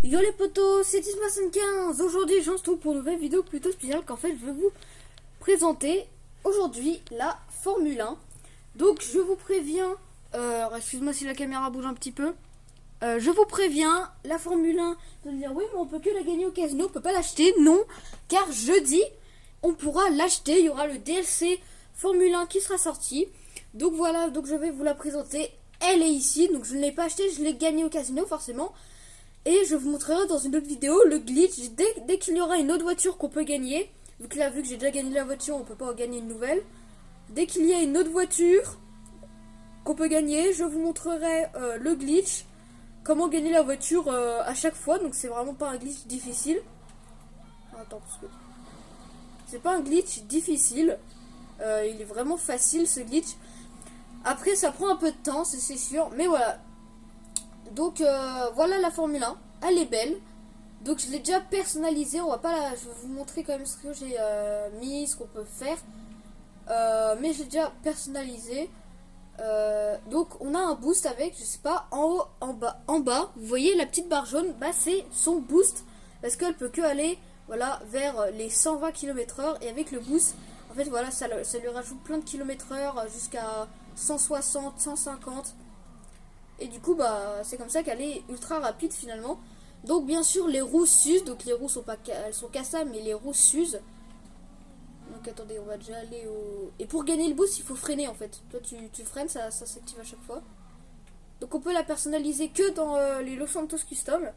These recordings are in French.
Yo les potos, c'est Isma75. Aujourd'hui, j'en suis pour une nouvelle vidéo plutôt spéciale qu'en fait, je vais vous présenter aujourd'hui la Formule 1. Donc, je vous préviens, excuse-moi si la caméra bouge un petit peu. Je vous préviens, la Formule 1, vous allez dire oui, mais on peut que la gagner au casino, on peut pas l'acheter. Non, car jeudi, on pourra l'acheter. Il y aura le DLC Formule 1 qui sera sorti. Donc voilà, donc je vais vous la présenter. Elle est ici, donc je ne l'ai pas acheté, je l'ai gagné au casino forcément. Et je vous montrerai dans une autre vidéo le glitch dès qu'il y aura une autre voiture qu'on peut gagner. Donc là, vu que j'ai déjà gagné la voiture, on peut pas en gagner une nouvelle. Dès qu'il y a une autre voiture qu'on peut gagner, je vous montrerai le glitch. Comment gagner la voiture à chaque fois. Donc c'est vraiment pas un glitch difficile. Attends, parce que c'est pas un glitch difficile. Il est vraiment facile ce glitch. Après, ça prend un peu de temps, c'est sûr. Mais voilà. Donc voilà la Formule 1, elle est belle. Donc je l'ai déjà personnalisée, on va pas la... Je vais vous montrer quand même ce que j'ai mis, ce qu'on peut faire. Mais j'ai déjà personnalisé. Donc on a un boost avec, je sais pas, en haut, en bas. Vous voyez la petite barre jaune, bah c'est son boost. Parce qu'elle peut que aller voilà, vers les 120 km/h. Et avec le boost, en fait voilà, ça lui rajoute plein de km/h jusqu'à 160, 150. Et du coup, bah, c'est comme ça qu'elle est ultra rapide finalement. Donc, bien sûr, les roues s'usent. Donc, les roues sont pas, elles sont cassables, mais les roues s'usent. Donc, attendez, on va déjà aller au. Et pour gagner le boost, il faut freiner en fait. Toi, tu freines, ça s'active à chaque fois. Donc, on peut la personnaliser que dans les Los Santos Custom.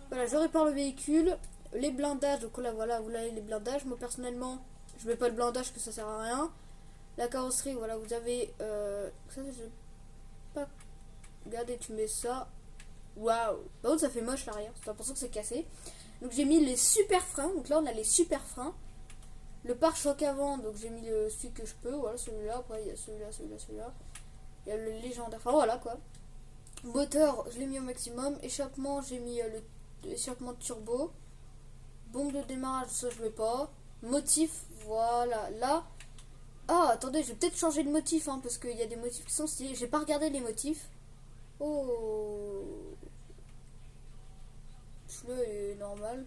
Voilà, je répare le véhicule. Les blindages, donc là, voilà, vous avez les blindages. Moi, personnellement, je mets pas le blindage que ça sert à rien. La carrosserie, voilà, vous avez. Ça, je pas. Regardez, tu mets ça. Waouh! Par contre, ça fait moche l'arrière. J'ai l'impression que c'est cassé. Donc, j'ai mis les super freins. Donc, là, on a les super freins. Le pare-choc avant. Donc, j'ai mis celui que je peux. Voilà, celui-là. Après, il y a celui-là, celui-là, celui-là. Il y a le légendaire. Enfin, voilà quoi. Moteur, je l'ai mis au maximum. Échappement, j'ai mis l'échappement de turbo. Bombe de démarrage, ça, je mets pas. Motif, voilà. Là. Ah, attendez, je vais peut-être changer de motif. Hein, parce qu'il y a des motifs qui sont stylés. J'ai pas regardé les motifs. Oh, celui-là est normal.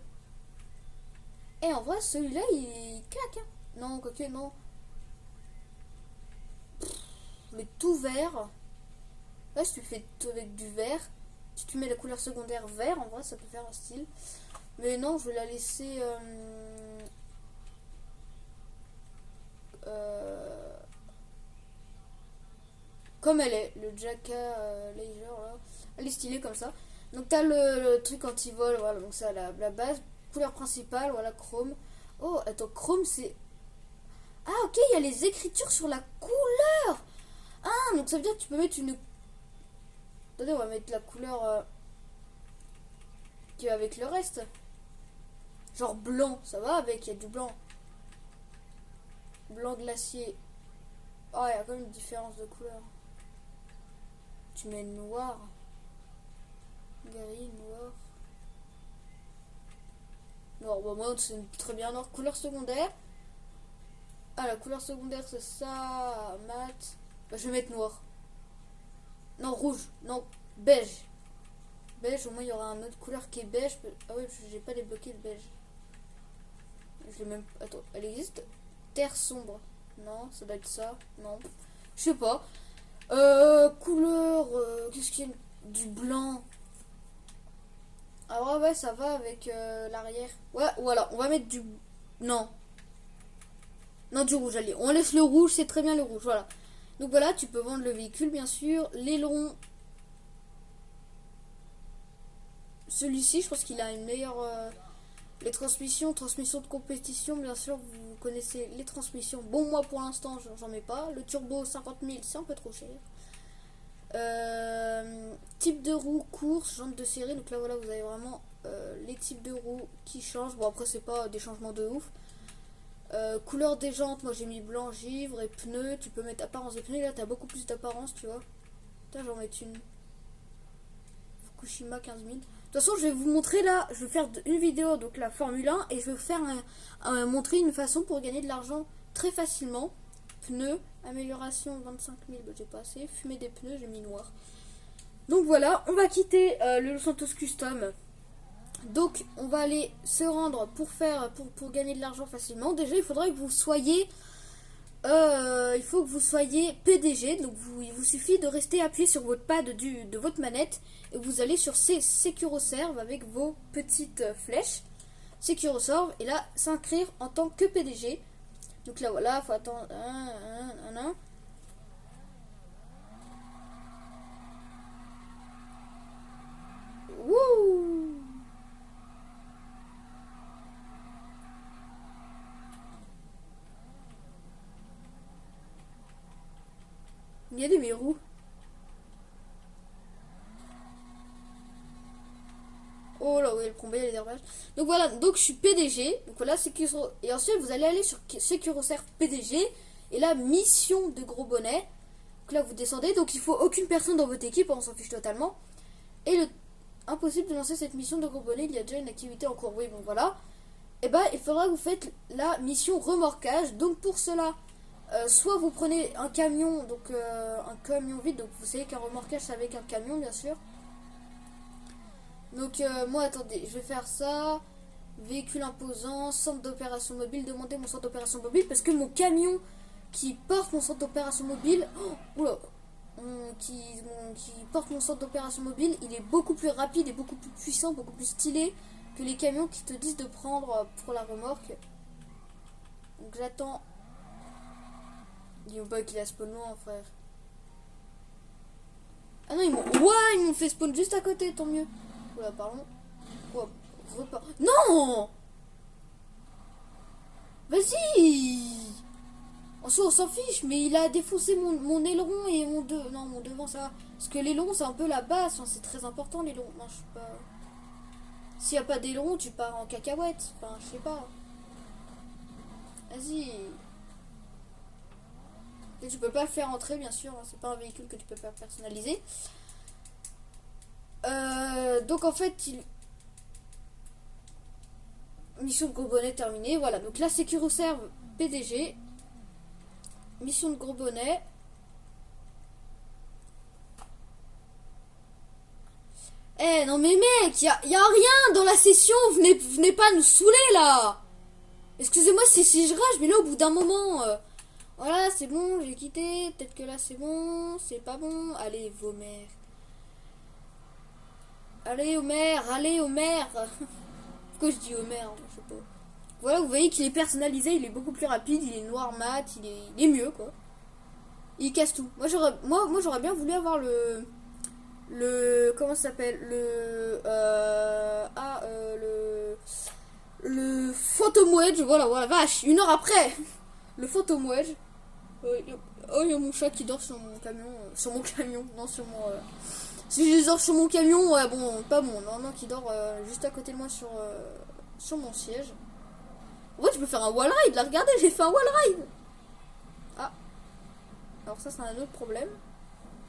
Et en vrai, celui-là il claque. Hein. Non, quoique, non. Mais tout vert. Là, si tu fais tout avec du vert, si tu mets la couleur secondaire vert, en vrai, ça peut faire un style. Mais non, je vais la laisser. Comme elle est, le Jacka Laser là. Elle est stylée comme ça. Donc t'as le truc anti-vol, voilà, donc ça la base. Couleur principale, voilà, chrome. Oh, attends, chrome c'est. Ah, ok, il y a les écritures sur la couleur. Ah, donc ça veut dire que tu peux mettre une. Attendez, on va mettre la couleur qui est avec le reste. Genre blanc, ça va avec, il y a du blanc. Blanc glacier. Oh, il y a quand même une différence de couleur. Tu mets noir. Gris, noir. Noir, bon, moi c'est très bien noir. Couleur secondaire. Ah, la couleur secondaire c'est ça. Mat. Bah, je vais mettre noir. Non, rouge. Non, beige. Beige, au moins il y aura une autre couleur qui est beige. Ah oui, j'ai pas débloqué le beige. Je l'ai même. Attends, elle existe. Terre sombre. Non, ça doit être ça. Non. Je sais pas. Couleur. Qu'est-ce qu'il y a? Du blanc. Ah ouais, ça va avec l'arrière. Ouais, voilà, on va mettre du... Non. Non, du rouge, allez. On laisse le rouge, c'est très bien le rouge, voilà. Donc voilà, tu peux vendre le véhicule, bien sûr. L'aileron. Celui-ci, je pense qu'il a une meilleure... Les transmissions de compétition, bien sûr, vous connaissez les transmissions. Bon, moi, pour l'instant, j'en mets pas. Le turbo 50 000, c'est un peu trop cher. Type de roue, course, jante de série. Donc là voilà, vous avez vraiment les types de roues qui changent. Bon, après c'est pas des changements de ouf. Couleur des jantes, moi j'ai mis blanc, givre. Et pneus, tu peux mettre apparence des pneus. Là t'as beaucoup plus d'apparence, tu vois. Putain, j'en mets une Fukushima 15 000. De toute façon, je vais vous montrer là. Je vais faire une vidéo, donc la Formule 1. Et je vais faire montrer une façon pour gagner de l'argent très facilement. Pneus, amélioration 25 000, bah, j'ai pas assez. Fumer des pneus, j'ai mis noir. Donc voilà, on va quitter le Los Santos Custom. Donc on va aller se rendre pour gagner de l'argent facilement. Déjà il faudrait que vous soyez il faut que vous soyez PDG. Donc il vous suffit de rester appuyé sur votre pad de votre manette et vous allez sur SecuroServe avec vos petites flèches SecuroServe et là s'inscrire en tant que PDG. Donc là voilà, faut attendre un. Wouh! Il y a des verrous. Oh là, oui, le combat, il y a les herbages. Donc voilà, donc je suis PDG. Donc voilà, et ensuite vous allez aller sur SecuroServe PDG. Et là, mission de gros bonnet. Donc là, vous descendez. Donc il faut aucune personne dans votre équipe, on s'en fiche totalement. Et impossible de lancer cette mission de gros bonnet, il y a déjà une activité en cours. Oui, bon voilà. Et bah, il faudra que vous faites la mission remorquage. Donc pour cela, soit vous prenez un camion, donc un camion vide. Donc vous savez qu'un remorquage, c'est avec un camion, bien sûr. Donc moi attendez, je vais faire ça. Véhicule imposant, centre d'opération mobile, demandez mon centre d'opération mobile parce que mon camion qui porte mon centre d'opération mobile, qui porte mon centre d'opération mobile, il est beaucoup plus rapide et beaucoup plus puissant, beaucoup plus stylé que les camions qui te disent de prendre pour la remorque. Donc j'attends. Dis-moi pas qu'il a spawn loin, frère. Ah non, ils m'ont fait spawn juste à côté, tant mieux. Oula, pardon. Oh, non! Vas-y! En soi, on s'en fiche, mais il a défoncé mon aileron et mon devant, ça va. Parce que l'aileron, c'est un peu la base, c'est très important, l'aileron. Non, je sais pas. S'il n'y a pas d'aileron, tu pars en cacahuète. Enfin, je sais pas. Vas-y. Et tu peux pas le faire entrer, bien sûr. Hein. C'est pas un véhicule que tu peux pas personnaliser. Donc en fait, mission de gros bonnet terminée. Voilà, donc là, SecuroServe PDG. Mission de gros bonnet. Eh non mais mec, y a rien dans la session. Venez pas nous saouler là. Excusez-moi si je rage, mais là au bout d'un moment... voilà, c'est bon, j'ai quitté. Peut-être que là c'est bon, c'est pas bon. Allez, vos mères. Allez, Homer, allez, Homer. Pourquoi je dis Homer, je sais pas. Voilà, vous voyez qu'il est personnalisé, il est beaucoup plus rapide, il est noir mat, il est mieux, quoi. Il casse tout. Moi, j'aurais bien voulu avoir comment ça s'appelle le Phantom Wedge, voilà, vache, 1 heure après. Le Phantom Wedge. Oh, il y a mon chat qui dort sur mon camion. Sur mon camion, non, sur mon... Si je dors sur mon camion, ouais, bon, pas bon, non, qui dort juste à côté de moi sur mon siège. En vrai, tu peux faire un wall ride, là, regardez, j'ai fait un wall ride. Ah. Alors ça, c'est un autre problème.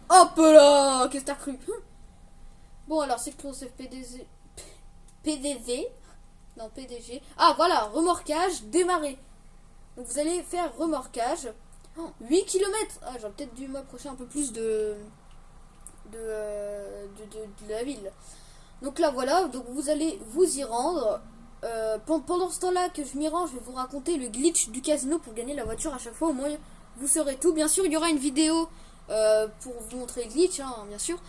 Hop là, qu'est-ce que t'as cru? Bon, alors, c'est que PDV. Non, PDG. Ah, voilà, remorquage, démarrer. Donc, vous allez faire remorquage. 8 km. Ah, j'aurais peut-être dû m'approcher un peu plus de la ville. Donc là voilà, donc vous allez vous y rendre. Pendant ce temps-là que je m'y rends, je vais vous raconter le glitch du casino pour gagner la voiture à chaque fois. Au moins vous saurez tout. Bien sûr, il y aura une vidéo pour vous montrer le glitch, hein, bien sûr.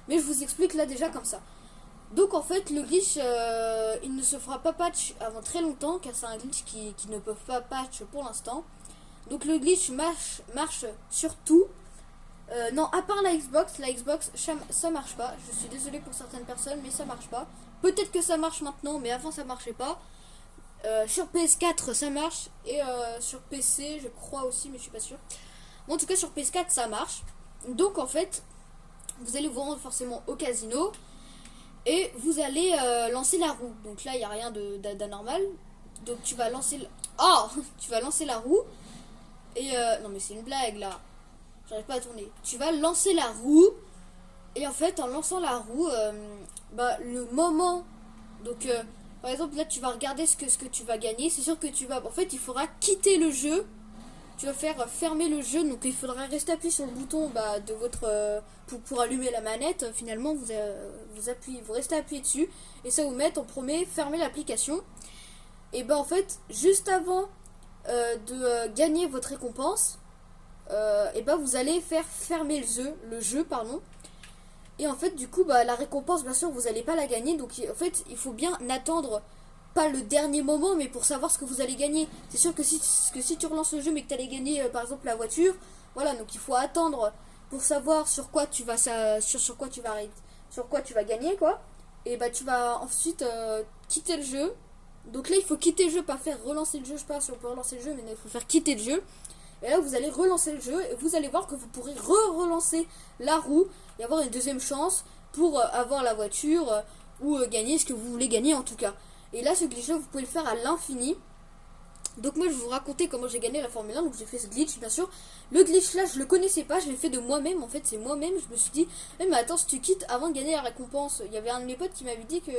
Mais je vous explique là déjà comme ça. Donc en fait, le glitch, il ne se fera pas patch avant très longtemps, car c'est un glitch qui ne peut pas patch pour l'instant. Donc le glitch marche sur tout. Non, à part la Xbox, ça marche pas. Je suis désolée pour certaines personnes, mais ça marche pas. Peut-être que ça marche maintenant, mais avant ça marchait pas. Sur PS4 ça marche et sur PC je crois aussi, mais je suis pas sûre. Bon, en tout cas sur PS4 ça marche. Donc en fait, vous allez vous rendre forcément au casino et vous allez lancer la roue. Donc là il y a rien d'anormal. Donc tu vas lancer tu vas lancer la roue et non mais c'est une blague là. J'arrive pas à tourner. Tu vas lancer la roue. Et en fait, en lançant la roue, le moment... Donc, par exemple, là, tu vas regarder ce que tu vas gagner. C'est sûr que tu vas... En fait, il faudra quitter le jeu. tu vas faire fermer le jeu. Donc il faudra rester appuyé sur le bouton de votre pour allumer la manette. Finalement vous restez appuyé dessus et ça vous met en premier fermer l'application. Et en fait juste avant de gagner votre récompense, vous allez faire fermer le jeu pardon. Et en fait du coup la récompense bien sûr vous n'allez pas la gagner. Donc en fait il faut bien attendre, pas le dernier moment, mais pour savoir ce que vous allez gagner. C'est sûr que si tu relances le jeu mais que tu allais gagner par exemple la voiture, voilà, donc il faut attendre pour savoir sur quoi tu vas gagner quoi. Et tu vas ensuite quitter le jeu. Donc là il faut quitter le jeu, pas faire relancer le jeu. Je sais pas si on peut relancer le jeu, mais il faut faire quitter le jeu. Et là vous allez relancer le jeu et vous allez voir que vous pourrez relancer la roue et avoir une deuxième chance pour avoir la voiture ou gagner ce que vous voulez gagner en tout cas. Et là ce glitch là vous pouvez le faire à l'infini. Donc moi je vais vous raconter comment j'ai gagné la Formule 1. Donc j'ai fait ce glitch bien sûr. Le glitch là je le connaissais pas, je l'ai fait de moi-même. En fait c'est moi-même, je me suis dit mais attends, si tu quittes avant de gagner la récompense. Il y avait un de mes potes qui m'avait dit que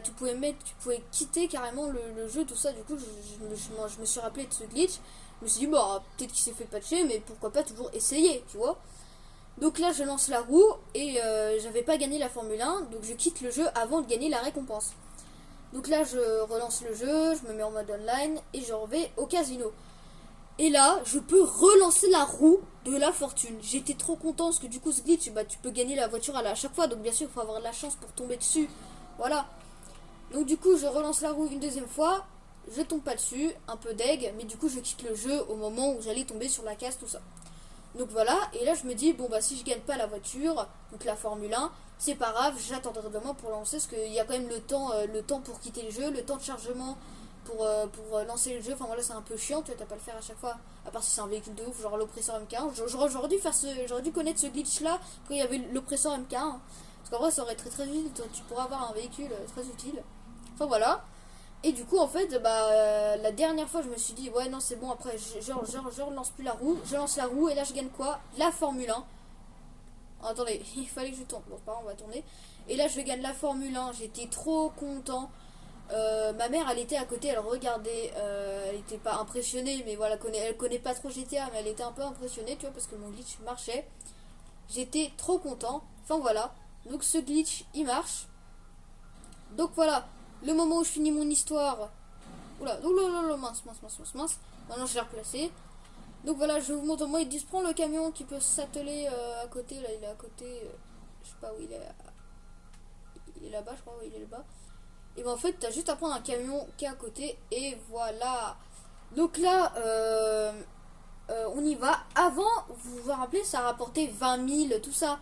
tu pouvais quitter carrément le jeu, tout ça. Du coup je me suis rappelé de ce glitch. Je me suis dit peut-être qu'il s'est fait patcher, mais pourquoi pas toujours essayer, tu vois. Donc là je lance la roue et j'avais pas gagné la Formule 1. Donc je quitte le jeu avant de gagner la récompense. Donc là je relance le jeu, je me mets en mode online et je vais au casino. Et là je peux relancer la roue de la fortune. J'étais trop content parce que du coup ce glitch tu peux gagner la voiture à chaque fois. Donc bien sûr il faut avoir de la chance pour tomber dessus. Voilà. Donc du coup je relance la roue une deuxième fois. Je tombe pas dessus, un peu deg, mais du coup je quitte le jeu au moment où j'allais tomber sur la case, tout ça. Donc voilà, et là je me dis si je gagne pas la voiture, donc la Formule 1, c'est pas grave, j'attendrai demain pour lancer, parce qu'il y a quand même le temps pour quitter le jeu, le temps de chargement pour lancer le jeu. Enfin voilà, c'est un peu chiant, tu vois, t'as pas le faire à chaque fois, à part si c'est un véhicule de ouf, genre l'oppresseur MK1. J'aurais dû connaître ce glitch là quand il y avait l'oppresseur MK1, parce qu'en vrai ça aurait été très utile, tu pourrais avoir un véhicule très utile. Enfin voilà. Et du coup en fait la dernière fois je me suis dit ouais non c'est bon, après je relance plus la roue, je lance la roue et là je gagne quoi? La Formule 1. Attendez, il fallait que je tourne, bon c'est pas grave, on va tourner. Et là je gagne la Formule 1, j'étais trop content. Ma mère elle était à côté, elle regardait, elle était pas impressionnée, mais voilà, elle connaît pas trop GTA, mais elle était un peu impressionnée, tu vois, parce que mon glitch marchait. J'étais trop content, enfin voilà, donc ce glitch il marche. Donc voilà, le moment où je finis mon histoire. Oula, mince. Maintenant je l'ai replacé. Donc voilà, je vous montre. Moi, il dit prends le camion qui peut s'atteler à côté. Là, il est à côté. Je sais pas où il est. Il est là-bas, je crois. Oui, il est là-bas. Et en fait, t'as juste à prendre un camion qui est à côté. Et voilà. Donc là, on y va. Avant, vous vous rappelez, ça rapportait 20 000, tout ça.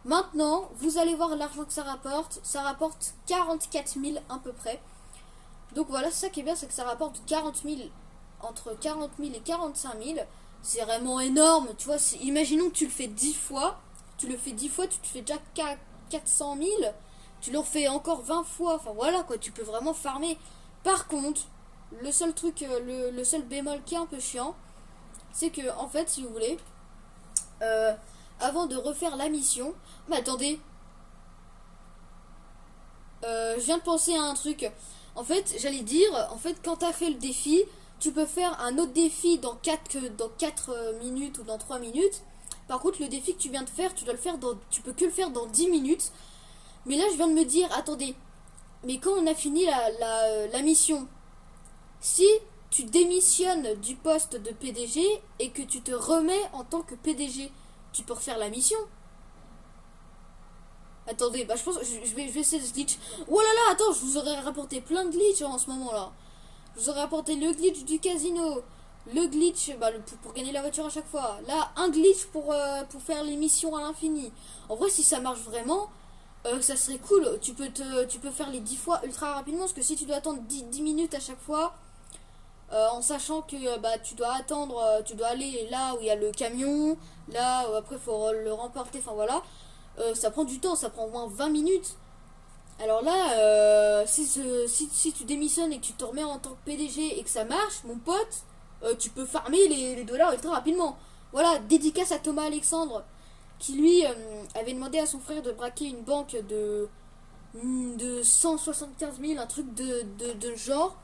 Maintenant, vous allez voir l'argent que ça rapporte. Ça rapporte 44 000 à peu près. Donc voilà, c'est ça qui est bien, c'est que ça rapporte 40 000, entre 40 000 et 45 000. C'est vraiment énorme, tu vois. Imaginons que tu le fais 10 fois. Tu le fais 10 fois, tu te fais déjà 400 000. Tu le refais encore 20 fois. Enfin voilà quoi, tu peux vraiment farmer. Par contre, le seul truc, le seul bémol qui est un peu chiant, c'est que en fait, si vous voulez, avant de refaire la mission, mais attendez, je viens de penser à un truc. En fait, j'allais dire, quand t'as fait le défi, tu peux faire un autre défi dans 4 minutes ou dans 3 minutes. Par contre, le défi que tu viens de faire, tu peux que le faire dans 10 minutes. Mais là, je viens de me dire, attendez, mais quand on a fini la mission, si tu démissionnes du poste de PDG et que tu te remets en tant que PDG, tu peux refaire la mission. Attendez, je pense je vais essayer ce glitch. Oh là là, attends, je vous aurais rapporté plein de glitch en ce moment là. Je vous aurais rapporté le glitch du casino, le glitch pour gagner la voiture à chaque fois. Là, un glitch pour faire les missions à l'infini. En vrai, si ça marche vraiment, ça serait cool. Tu peux faire les 10 fois ultra rapidement, parce que si tu dois attendre 10 minutes à chaque fois, en sachant que tu dois attendre, tu dois aller là où il y a le camion, là où après il faut le remporter, enfin voilà. Ça prend du temps, ça prend au moins 20 minutes. Alors là, si tu démissionnes et que tu te remets en tant que PDG et que ça marche, mon pote, tu peux farmer les dollars ultra rapidement. Voilà, dédicace à Thomas Alexandre, qui lui avait demandé à son frère de braquer une banque de 175 000, un truc de genre.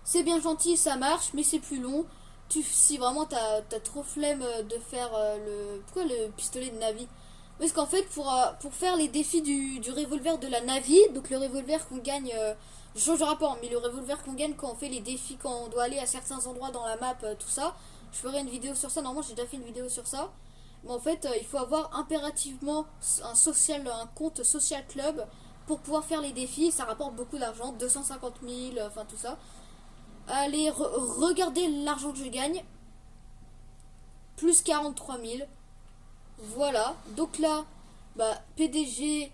C'est bien gentil, ça marche, mais c'est plus long. si vraiment t'as trop flemme de faire pourquoi le pistolet de Navi? Parce qu'en fait, pour faire les défis du revolver de la Navi, donc le revolver qu'on gagne, je change de rapport, mais le revolver qu'on gagne quand on fait les défis, quand on doit aller à certains endroits dans la map, tout ça, je ferai une vidéo sur ça. Normalement, j'ai déjà fait une vidéo sur ça. Mais en fait, il faut avoir impérativement un compte social club pour pouvoir faire les défis. Ça rapporte beaucoup d'argent, 250 000, enfin tout ça. Allez, regardez l'argent que je gagne. Plus 43 000. Voilà. Donc là, bah, PDG.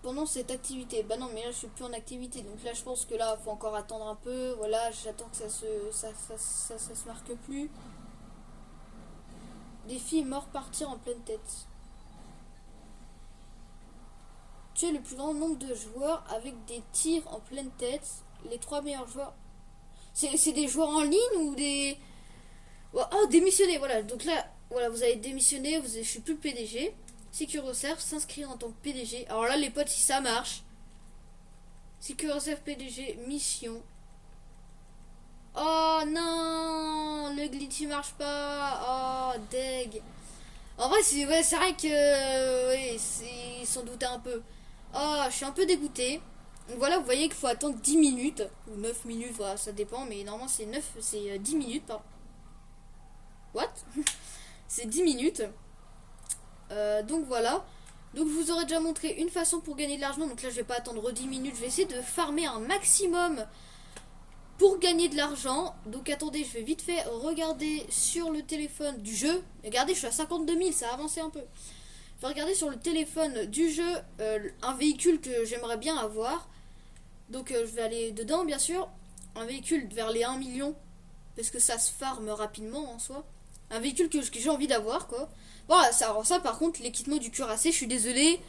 Pendant cette activité. Bah non, mais là, je suis plus en activité. Donc là, je pense que là, faut encore attendre un peu. Voilà, j'attends que ça se marque plus. Défi mort partir en pleine tête. Tuer le plus grand nombre de joueurs avec des tirs en pleine tête. Les 3 meilleurs joueurs. C'est des joueurs en ligne ou des... Oh, démissionner, voilà. Donc là, voilà, vous avez démissionné, je suis plus le PDG. SecuroServe, s'inscrire en tant que PDG. Alors là, les potes, si ça marche. SecuroServe PDG, mission. Oh non, le glitch il marche pas. Oh, deg. En vrai, c'est vrai que... oui, ils s'en doutaient un peu. Oh, je suis un peu dégoûté. Donc voilà, vous voyez qu'il faut attendre 10 minutes. Ou 9 minutes, voilà, ça dépend. Mais normalement, c'est 10 minutes, pardon. What? C'est 10 minutes. Donc voilà. Donc je vous aurais déjà montré une façon pour gagner de l'argent. Donc là, je vais pas attendre 10 minutes. Je vais essayer de farmer un maximum pour gagner de l'argent. Donc attendez, je vais vite fait regarder sur le téléphone du jeu. Regardez, je suis à 52 000, ça a avancé un peu. Je vais regarder sur le téléphone du jeu un véhicule que j'aimerais bien avoir. Donc je vais aller dedans, bien sûr. Un véhicule vers les 1 million. Parce que ça se farme rapidement en soi. Un véhicule que j'ai envie d'avoir, quoi. Voilà, alors ça par contre, l'équipement du cuirassé, je suis désolé.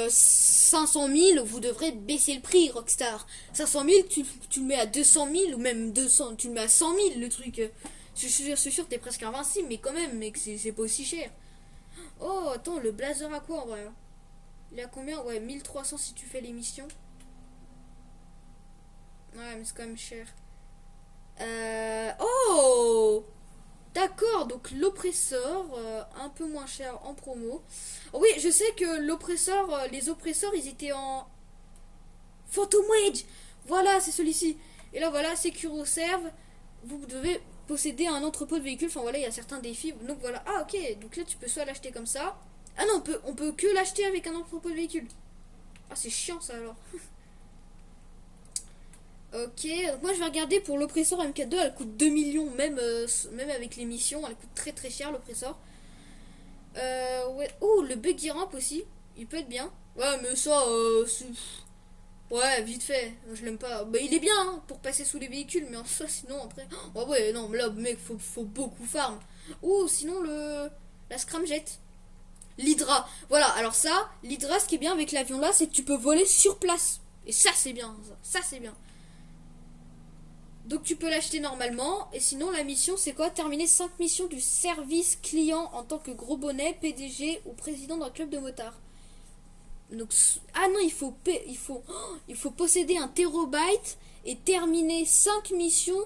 500 000, vous devrez baisser le prix, Rockstar. 500 000, tu le mets à 200 000 ou même 200, tu le mets à 100 000, le truc. Je suis sûr, t'es presque invincible, mais quand même, mec, c'est pas aussi cher. Oh, attends, le blazer à quoi en vrai? Il a combien? Ouais, 1300 si tu fais l'émission. Ouais, mais c'est quand même cher. Oh! D'accord, donc l'oppresseur, un peu moins cher en promo. Oh oui, je sais que l'oppresseur, les oppresseurs, ils étaient en Phantom Wage. Voilà, c'est celui-ci. Et là, voilà, SecuroServe, vous devez posséder un entrepôt de véhicules. Enfin voilà, il y a certains défis. Donc voilà, ah ok, donc là tu peux soit l'acheter comme ça. Ah non, on peut que l'acheter avec un entrepôt de véhicules. Ah, c'est chiant ça alors. Ok, donc moi je vais regarder pour l'oppresseur MK2, elle coûte 2 millions, même avec les missions, elle coûte très très cher l'oppresseur. Ouais. Oh, le buggy ramp aussi, il peut être bien. Ouais, mais ça, ouais, vite fait, je l'aime pas. Bah, il est bien hein, pour passer sous les véhicules, mais en soi, sinon après. Oh, ouais, non, mais là, mec, faut beaucoup farm. Ou sinon, la scramjet. L'Hydra. Voilà, alors ça, l'Hydra, ce qui est bien avec l'avion là, c'est que tu peux voler sur place. Et ça, c'est bien, ça c'est bien. Donc tu peux l'acheter normalement. Et sinon la mission c'est quoi? Terminer 5 missions du service client en tant que gros bonnet, PDG ou président d'un club de motards. Donc, ah non, il faut posséder un terabyte et terminer 5 missions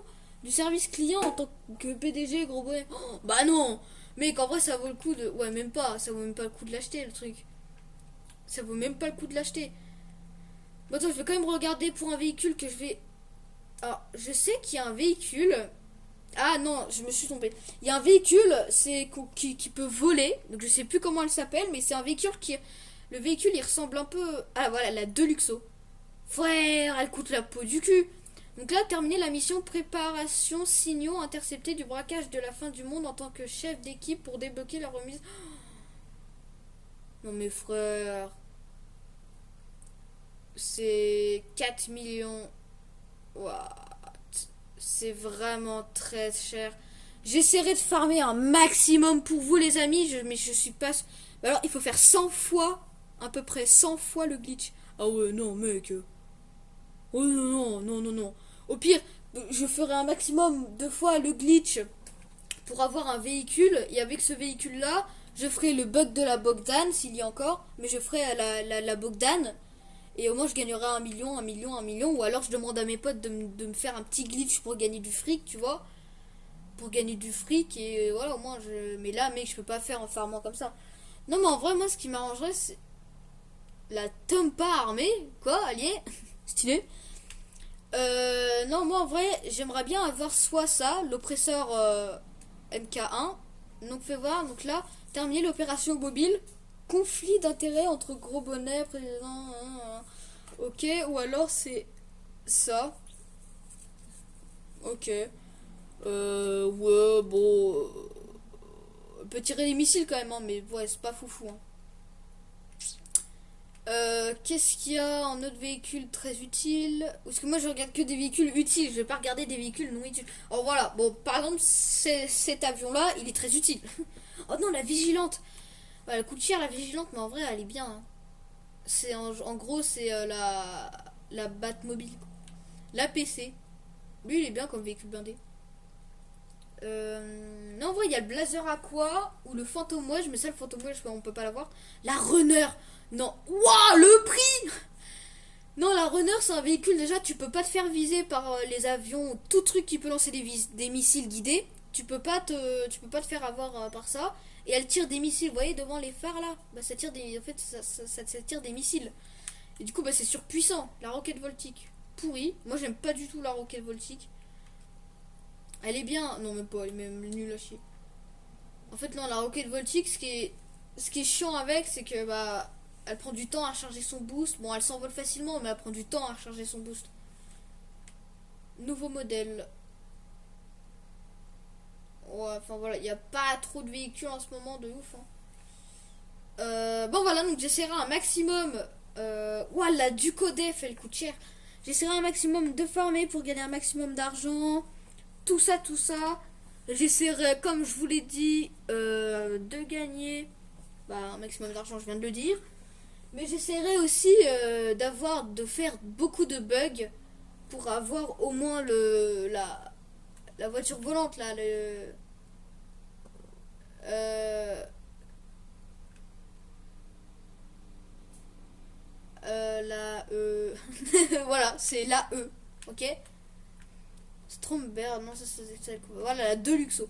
du service client en tant que PDG gros bonnet. Oh, bah non. Mec, en vrai ça vaut le coup de... Ouais, même pas. Ça vaut même pas le coup de l'acheter le truc. Ça vaut même pas le coup de l'acheter. Bon attends, je vais quand même regarder pour un véhicule que je vais... Alors, je sais qu'il y a un véhicule. Ah non, je me suis trompée. Il y a un véhicule qui peut voler. Donc je sais plus comment elle s'appelle, mais c'est un véhicule qui... Le véhicule, il ressemble un peu... Ah voilà, la Deluxo. Frère, elle coûte la peau du cul. Donc là, terminer la mission préparation signaux interceptés du braquage de la fin du monde en tant que chef d'équipe pour débloquer la remise. Non mais frère... C'est 4 millions... What? C'est vraiment très cher. J'essaierai de farmer un maximum pour vous les amis, mais je suis pas... Alors il faut faire 100 fois, à peu près 100 fois le glitch. Ah ouais, non mec. Oh non, non, non, non, non. Au pire, je ferai un maximum de fois le glitch pour avoir un véhicule. Et avec ce véhicule là, je ferai le bug de la Bogdan s'il y a encore. Mais je ferai la Bogdan. Et au moins je gagnerai 1 million, 1 million, 1 million. Ou alors je demande à mes potes de me faire un petit glitch pour gagner du fric, tu vois. Pour gagner du fric et voilà, au moins je. Mais là, mec, je peux pas faire en farmant comme ça. Non, mais en vrai, moi, ce qui m'arrangerait, c'est la Tompa armée. Quoi, allié. Stylé. Non, moi, en vrai, j'aimerais bien avoir soit ça, l'oppresseur MK1. Donc, fais voir. Donc là, terminer l'opération mobile. Conflit d'intérêt entre gros bonnet, président. Ok, ou alors c'est ça. Ok. Ouais, bon. Peut tirer des missiles quand même, hein, mais ouais, c'est pas foufou. Hein. Qu'est-ce qu'il y a en autre véhicule très utile? Parce que moi je regarde que des véhicules utiles, je vais pas regarder des véhicules non utiles. Oh voilà, bon par exemple cet avion là, il est très utile. Oh non, la vigilante. Ouais, elle coûte cher la vigilante, mais en vrai elle est bien. Hein. C'est en gros c'est la Batmobile. La PC. Lui il est bien comme véhicule blindé. Non, en vrai, il y a le Blazer Aqua ou le Phantom Wedge, mais ça, le Phantom Wedge, on peut pas l'avoir. La Runner, non, waouh, le prix. Non, la Runner, c'est un véhicule, déjà, tu peux pas te faire viser par les avions, tout truc qui peut lancer des missiles guidés. Tu peux pas te faire avoir par ça. Et elle tire des missiles, vous voyez, devant les phares là. Bah, ça tire des, en fait, ça tire des missiles. Et du coup, bah, c'est surpuissant. La roquette voltique, pourrie. Moi, j'aime pas du tout la roquette voltique. Elle est bien, non, même pas, elle est même nulle à chier. En fait, non, la roquette voltique, ce qui est chiant avec, c'est que bah, elle prend du temps à charger son boost. Bon, elle s'envole facilement, mais elle prend du temps à charger son boost. Nouveau modèle. Ouais, enfin voilà, il n'y a pas trop de véhicules en ce moment de ouf. Hein. Bon voilà, donc j'essaierai un maximum. Ouah, la Ducodef, elle coûte cher. J'essaierai un maximum de farmer pour gagner un maximum d'argent. Tout ça, tout ça. J'essaierai, comme je vous l'ai dit, de gagner bah, un maximum d'argent, je viens de le dire. Mais j'essaierai aussi de faire beaucoup de bugs pour avoir au moins la voiture volante là, euh, la voilà, c'est la E, ok. Stromberg, non ça c'est voilà la Deluxo.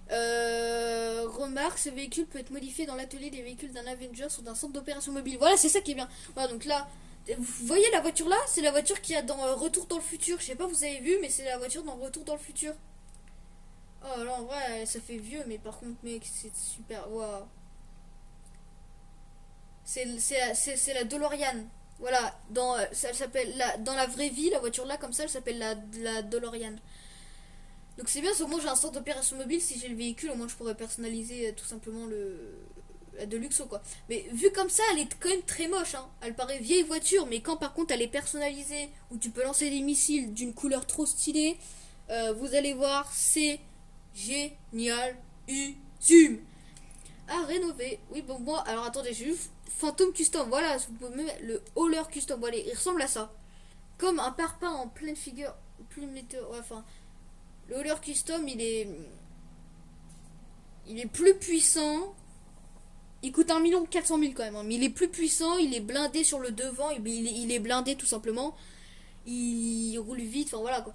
Remarque, ce véhicule peut être modifié dans l'atelier des véhicules d'un Avengers ou d'un centre d'opération mobile. Voilà, c'est ça qui est bien. Voilà, donc là, vous voyez la voiture là? C'est la voiture qui a dans Retour dans le futur. Je sais pas, vous avez vu, mais c'est la voiture dans Retour dans le futur. Oh là, en vrai, ça fait vieux, mais par contre, mec, c'est super. Waouh. C'est la DeLorean. Voilà, ça s'appelle dans la vraie vie, la voiture là, comme ça, elle s'appelle la DeLorean. Donc c'est bien, au moins j'ai un centre d'opération mobile, si j'ai le véhicule, au moins je pourrais personnaliser tout simplement la Deluxo quoi. Mais vu comme ça, elle est quand même très moche, hein. Elle paraît vieille voiture, mais quand par contre elle est personnalisée, où tu peux lancer des missiles d'une couleur trop stylée, vous allez voir, c'est génial. Zoom. Ah, rénové. Oui, bon, moi, alors attendez, j'ai juste Phantom Custom, voilà, vous pouvez mettre le Hauler Custom, voilà, il ressemble à ça. Comme un parpaing en pleine figure, plus météo, ouais, enfin, le Hauler Custom, il est plus puissant. Il coûte 1 400 000 quand même. Hein, mais il est plus puissant. Il est blindé sur le devant. Il est blindé tout simplement. Il roule vite. Enfin voilà quoi.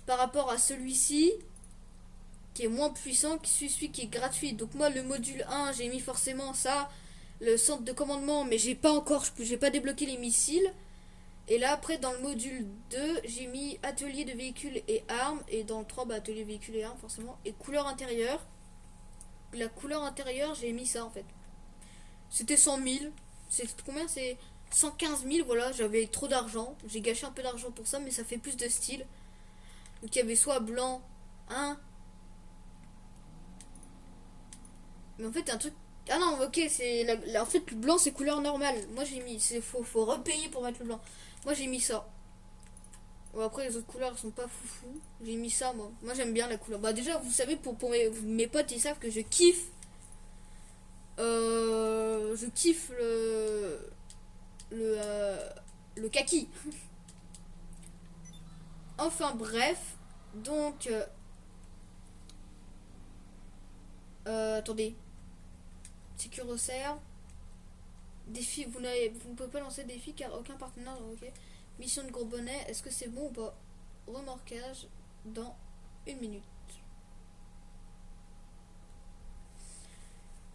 Par rapport à celui-ci, qui est moins puissant que celui qui est gratuit. Donc moi, le module 1, j'ai mis forcément ça. Le centre de commandement. Mais j'ai pas débloqué les missiles. Et là, après, dans le module 2, j'ai mis atelier de véhicules et armes. Et dans le 3, bah, atelier véhicules et armes, forcément. Et couleur intérieure. La couleur intérieure, j'ai mis ça en fait. C'était 100 000. C'est combien? C'est 115 000. Voilà, j'avais trop d'argent. J'ai gâché un peu d'argent pour ça, mais ça fait plus de style. Donc il y avait soit blanc, hein. Mais en fait, un truc. Ah non, ok, en fait, le blanc c'est couleur normale. Moi j'ai mis. Faut repayer pour mettre le blanc. Moi j'ai mis ça. Bon, après, les autres couleurs elles sont pas foufou. J'ai mis ça, moi. Moi j'aime bien la couleur. Bah, déjà, vous savez, pour mes potes, ils savent que je kiffe. Je kiffe le kaki. Enfin bref, donc attendez, Sécurossaire. Défi, vous ne pouvez pas lancer défi car aucun partenaire. Ok. Mission de gros bonnet, est-ce que c'est bon ou pas? Remorquage dans 1 minute.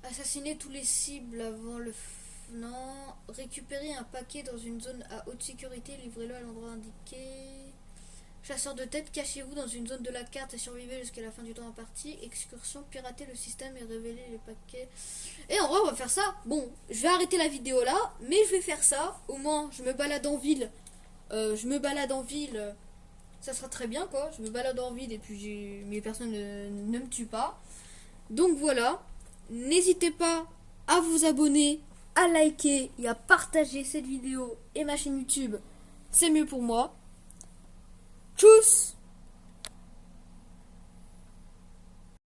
Assassiner tous les cibles avant le... Non. Récupérer un paquet dans une zone à haute sécurité, livrez-le à l'endroit indiqué. Chasseur de tête, cachez-vous dans une zone de la carte et survivez jusqu'à la fin du temps imparti. Excursion, pirater le système et révéler les paquets. Et en vrai, on va faire ça. Bon, je vais arrêter la vidéo là, mais je vais faire ça. Au moins, je me balade en ville. Ça sera très bien, quoi. Je me balade en ville et puis mes personnes ne me tuent pas. Donc voilà. N'hésitez pas à vous abonner, à liker et à partager cette vidéo et ma chaîne YouTube. C'est mieux pour moi. Tchuss!